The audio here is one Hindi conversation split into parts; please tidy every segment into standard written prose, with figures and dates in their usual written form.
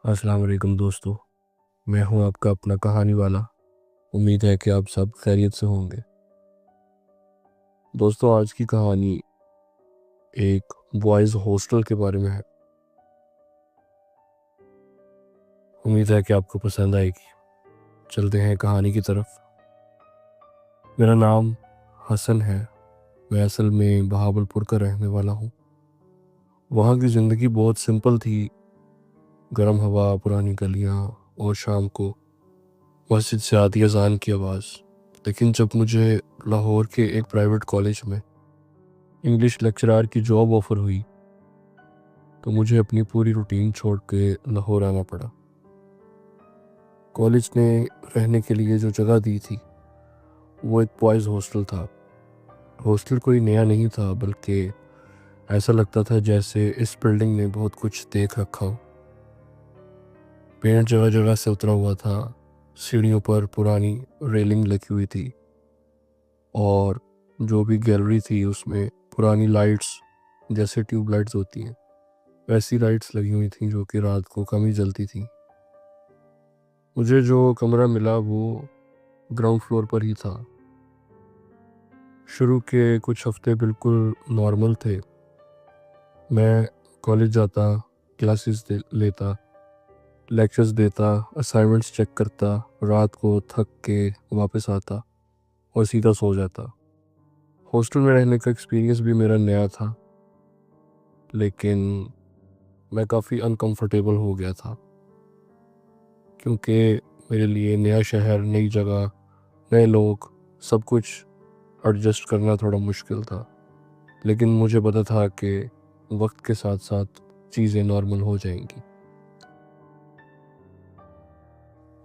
अस्सलाम वालेकुम दोस्तों। मैं हूं आपका अपना कहानी वाला। उम्मीद है कि आप सब खैरियत से होंगे। दोस्तों, आज की कहानी एक बॉयज़ हॉस्टल के बारे में है। उम्मीद है कि आपको पसंद आएगी। चलते हैं कहानी की तरफ। मेरा नाम हसन है। मैं असल में बहावलपुर का रहने वाला हूं। वहाँ की ज़िंदगी बहुत सिंपल थी। गर्म हवा, पुरानी गलियाँ और शाम को मस्जिद से आती अजान की आवाज़। लेकिन जब मुझे लाहौर के एक प्राइवेट कॉलेज में इंग्लिश लेक्चरर की जॉब ऑफ़र हुई तो मुझे अपनी पूरी रूटीन छोड़ के लाहौर आना पड़ा। कॉलेज ने रहने के लिए जो जगह दी थी वो एक बॉयज़ हॉस्टल था। हॉस्टल कोई नया नहीं था, बल्कि ऐसा लगता था जैसे इस बिल्डिंग ने बहुत कुछ देख रखा हो। पेंट जगह जगह से उतरा हुआ था, सीढ़ियों पर पुरानी रेलिंग लगी हुई थी और जो भी गैलरी थी उसमें पुरानी लाइट्स, जैसे ट्यूब लाइट्स होती हैं वैसी लाइट्स लगी हुई थी जो कि रात को कम ही जलती थी। मुझे जो कमरा मिला वो ग्राउंड फ्लोर पर ही था। शुरू के कुछ हफ्ते बिल्कुल नॉर्मल थे। मैं कॉलेज जाता, क्लासेस लेता, लेक्चर्स देता, असाइनमेंट्स चेक करता, रात को थक के वापस आता और सीधा सो जाता। हॉस्टल में रहने का एक्सपीरियंस भी मेरा नया था, लेकिन मैं काफ़ी अनकंफर्टेबल हो गया था क्योंकि मेरे लिए नया शहर, नई जगह, नए लोग, सब कुछ एडजस्ट करना थोड़ा मुश्किल था। लेकिन मुझे पता था कि वक्त के साथ साथ चीज़ें नॉर्मल हो जाएंगी।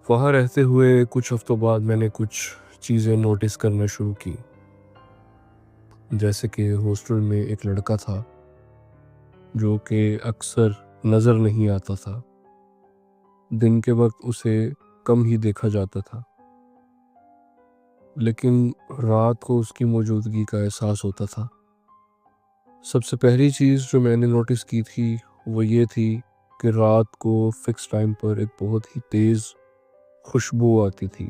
वहाँ रहते हुए कुछ हफ्तों बाद मैंने कुछ चीज़ें नोटिस करना शुरू की। जैसे कि हॉस्टल में एक लड़का था जो कि अक्सर नज़र नहीं आता था। दिन के वक्त उसे कम ही देखा जाता था, लेकिन रात को उसकी मौजूदगी का एहसास होता था। सबसे पहली चीज़ जो मैंने नोटिस की थी वो ये थी कि रात को फिक्स टाइम पर एक बहुत ही तेज़ खुशबू आती थी।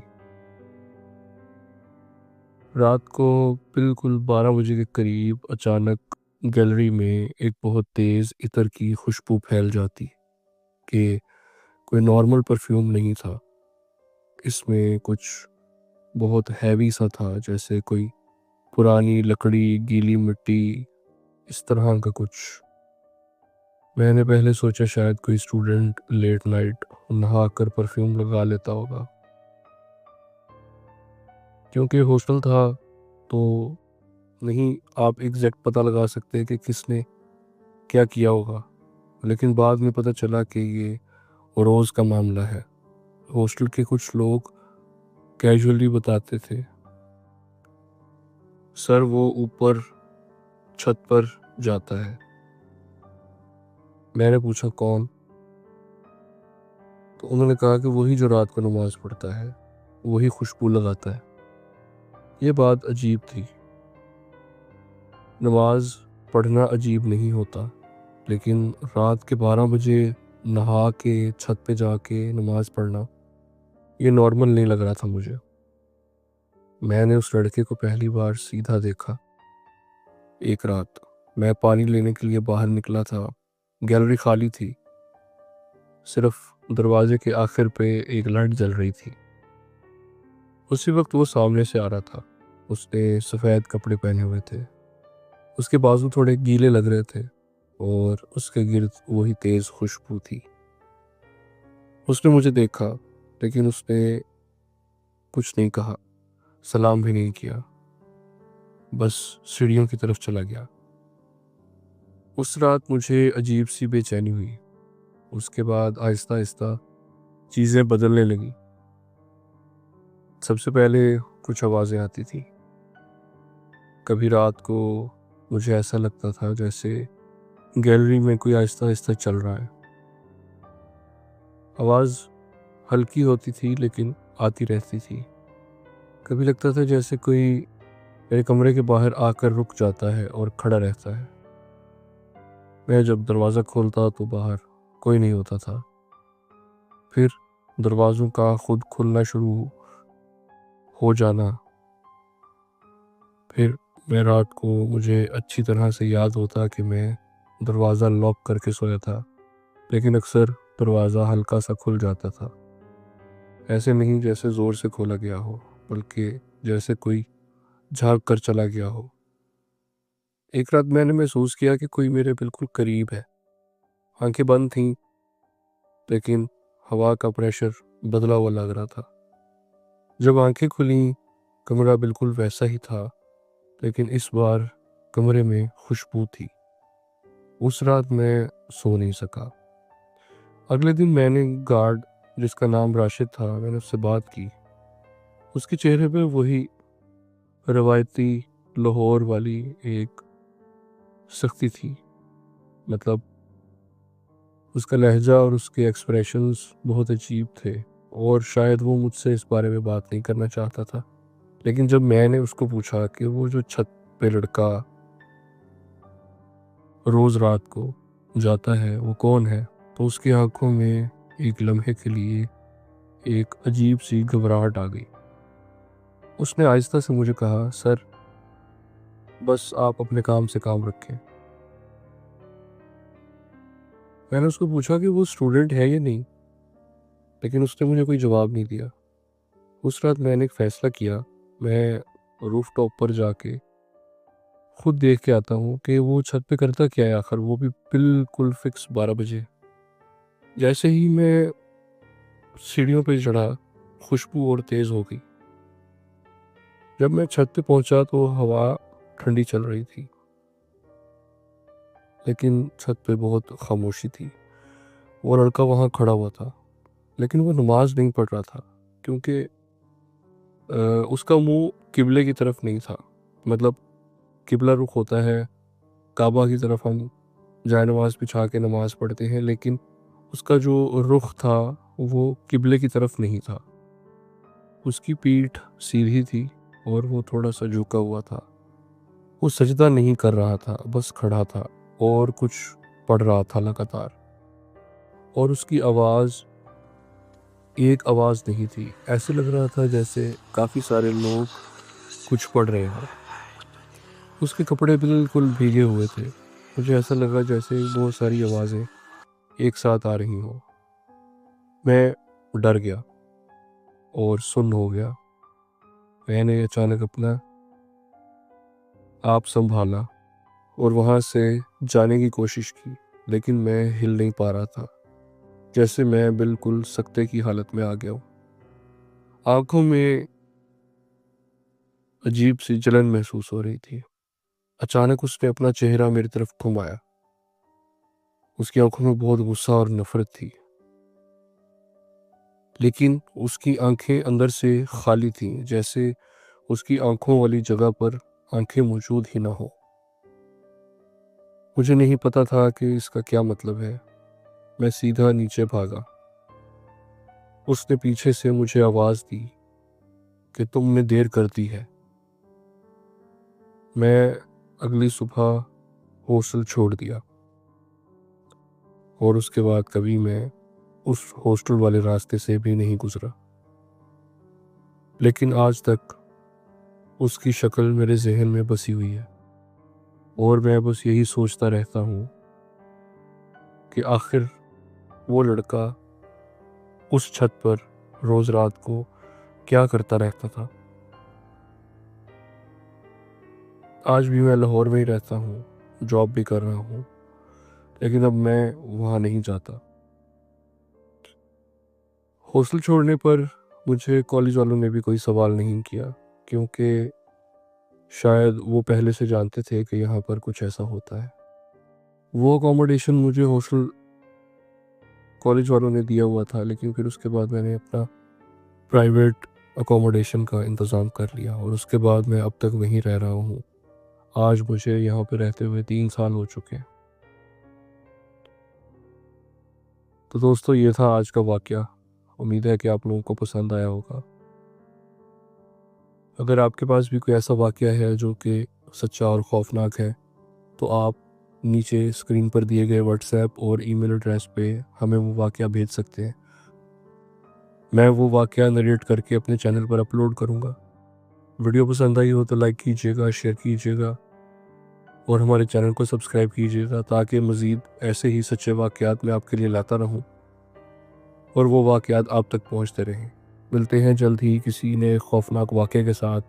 रात को बिल्कुल 12 बजे के करीब अचानक गैलरी में एक बहुत तेज़ इत्र की खुशबू फैल जाती कि कोई नॉर्मल परफ्यूम नहीं था। इसमें कुछ बहुत हैवी सा था, जैसे कोई पुरानी लकड़ी, गीली मिट्टी, इस तरह का कुछ। मैंने पहले सोचा शायद कोई स्टूडेंट लेट नाइट नहा कर परफ्यूम लगा लेता होगा। क्योंकि हॉस्टल था तो नहीं आप एग्जैक्ट पता लगा सकते कि किसने क्या किया होगा। लेकिन बाद में पता चला कि ये रोज़ का मामला है। हॉस्टल के कुछ लोग कैजुअली बताते थे, सर वो ऊपर छत पर जाता है। मैंने पूछा कौन? तो उन्होंने कहा कि वही जो रात को नमाज पढ़ता है, वही खुशबू लगाता है। ये बात अजीब थी। नमाज पढ़ना अजीब नहीं होता, लेकिन रात के 12 बजे नहा के छत पे जाके नमाज पढ़ना ये नॉर्मल नहीं लग रहा था मुझे। मैंने उस लड़के को पहली बार सीधा देखा एक रात। मैं पानी लेने के लिए बाहर निकला था। गैलरी खाली थी, सिर्फ दरवाजे के आखिर पे एक लाइट जल रही थी। उसी वक्त वो सामने से आ रहा था। उसने सफ़ेद कपड़े पहने हुए थे, उसके बाजू थोड़े गीले लग रहे थे और उसके गिर्द वही तेज़ खुशबू थी। उसने मुझे देखा, लेकिन उसने कुछ नहीं कहा, सलाम भी नहीं किया, बस सीढ़ियों की तरफ चला गया। उस रात मुझे अजीब सी बेचैनी हुई। उसके बाद आहिस्ता आहिस्ता चीज़ें बदलने लगी। सबसे पहले कुछ आवाज़ें आती थी। कभी रात को मुझे ऐसा लगता था जैसे गैलरी में कोई आहिस्ता आहिस्ता चल रहा है। आवाज़ हल्की होती थी लेकिन आती रहती थी। कभी लगता था जैसे कोई मेरे कमरे के बाहर आकर रुक जाता है और खड़ा रहता है। मैं जब दरवाज़ा खोलता तो बाहर कोई नहीं होता था। फिर दरवाज़ों का खुद खुलना शुरू हो जाना। फिर मैं रात को मुझे अच्छी तरह से याद होता कि मैं दरवाज़ा लॉक करके सोया था, लेकिन अक्सर दरवाज़ा हल्का सा खुल जाता था। ऐसे नहीं जैसे ज़ोर से खोला गया हो, बल्कि जैसे कोई झाँक कर चला गया हो। एक रात मैंने महसूस किया कि कोई मेरे बिल्कुल करीब है। आंखें बंद थीं, लेकिन हवा का प्रेशर बदला हुआ लग रहा था। जब आंखें खुलीं, कमरा बिल्कुल वैसा ही था, लेकिन इस बार कमरे में खुशबू थी। उस रात मैं सो नहीं सका। अगले दिन मैंने गार्ड, जिसका नाम राशिद था, मैंने उससे बात की। उसके चेहरे पे वही रवायती लाहौर वाली एक सख्ती थी। मतलब उसका लहजा और उसके एक्सप्रेशंस बहुत अजीब थे, और शायद वो मुझसे इस बारे में बात नहीं करना चाहता था। लेकिन जब मैंने उसको पूछा कि वो जो छत पे लड़का रोज़ रात को जाता है वो कौन है, तो उसकी आंखों में एक लम्हे के लिए एक अजीब सी घबराहट आ गई। उसने आहिस्ता से मुझे कहा, सर, बस आप अपने काम से काम रखें। मैंने उसको पूछा कि वो स्टूडेंट है या नहीं, लेकिन उसने मुझे कोई जवाब नहीं दिया। उस रात मैंने एक फ़ैसला किया, मैं रूफ टॉप पर जाके खुद देख के आता हूँ कि वो छत पे करता क्या है आखिर, वो भी बिल्कुल फिक्स 12 बजे। जैसे ही मैं सीढ़ियों पे चढ़ा, खुशबू और तेज़ हो गई। जब मैं छत पे पहुंचा तो हवा ठंडी चल रही थी, लेकिन छत पे बहुत खामोशी थी। वो लड़का वहाँ खड़ा हुआ था, लेकिन वो नमाज नहीं पढ़ रहा था, क्योंकि उसका मुंह किबले की तरफ नहीं था। मतलब किबला रुख होता है, काबा की तरफ हम जाए नमाज बिछा के नमाज पढ़ते हैं, लेकिन उसका जो रुख था वो किबले की तरफ नहीं था। उसकी पीठ सीधी थी और वो थोड़ा सा झुका हुआ था। वो सजदा नहीं कर रहा था, बस खड़ा था और कुछ पढ़ रहा था लगातार। और उसकी आवाज़ एक आवाज़ नहीं थी, ऐसे लग रहा था जैसे काफ़ी सारे लोग कुछ पढ़ रहे हों। उसके कपड़े बिल्कुल भीगे हुए थे। मुझे ऐसा लगा जैसे बहुत सारी आवाज़ें एक साथ आ रही हों। मैं डर गया और सुन्न हो गया। मैंने अचानक अपना आप संभाला और वहाँ से जाने की कोशिश की, लेकिन मैं हिल नहीं पा रहा था, जैसे मैं बिल्कुल सकते की हालत में आ गया हूँ। आंखों में अजीब सी जलन महसूस हो रही थी। अचानक उसने अपना चेहरा मेरी तरफ घुमाया। उसकी आंखों में बहुत गुस्सा और नफरत थी, लेकिन उसकी आंखें अंदर से खाली थीं, जैसे उसकी आंखों वाली जगह पर आंखें मौजूद ही ना हो। मुझे नहीं पता था कि इसका क्या मतलब है। मैं सीधा नीचे भागा। उसने पीछे से मुझे आवाज़ दी कि तुमने देर कर दी है। मैं अगली सुबह हॉस्टल छोड़ दिया और उसके बाद कभी मैं उस हॉस्टल वाले रास्ते से भी नहीं गुजरा। लेकिन आज तक उसकी शक्ल मेरे जहन में बसी हुई है, और मैं बस यही सोचता रहता हूँ कि आखिर वो लड़का उस छत पर रोज़ रात को क्या करता रहता था। आज भी मैं लाहौर में ही रहता हूँ, जॉब भी कर रहा हूँ, लेकिन अब मैं वहाँ नहीं जाता। हॉस्टल छोड़ने पर मुझे कॉलेज वालों ने भी कोई सवाल नहीं किया, क्योंकि शायद वो पहले से जानते थे कि यहाँ पर कुछ ऐसा होता है। वो अकोमोडेशन मुझे हॉस्टल कॉलेज वालों ने दिया हुआ था, लेकिन फिर उसके बाद मैंने अपना प्राइवेट अकोमोडेशन का इंतज़ाम कर लिया, और उसके बाद मैं अब तक वहीं रह रहा हूँ। आज मुझे यहाँ पे रहते हुए 3 साल हो चुके हैं। तो दोस्तों, ये था आज का वाक़या। उम्मीद है कि आप लोगों को पसंद आया होगा। अगर आपके पास भी कोई ऐसा वाक़या है जो कि सच्चा और ख़ौफ़नाक है, तो आप नीचे स्क्रीन पर दिए गए व्हाट्सएप और ईमेल एड्रेस पे हमें वो वाक़या भेज सकते हैं। मैं वो वाक़या नरेट करके अपने चैनल पर अपलोड करूँगा। वीडियो पसंद आई हो तो लाइक कीजिएगा, शेयर कीजिएगा और हमारे चैनल को सब्सक्राइब कीजिएगा ताकि मज़ीद ऐसे ही सच्चे वाक़यात मैं आपके लिए लाता रहूँ और वो वाक़यात आप तक पहुँचते रहें। मिलते हैं जल्द ही किसी नए खौफनाक वाक़ये के साथ।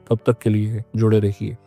तब तक के लिए जुड़े रहिए।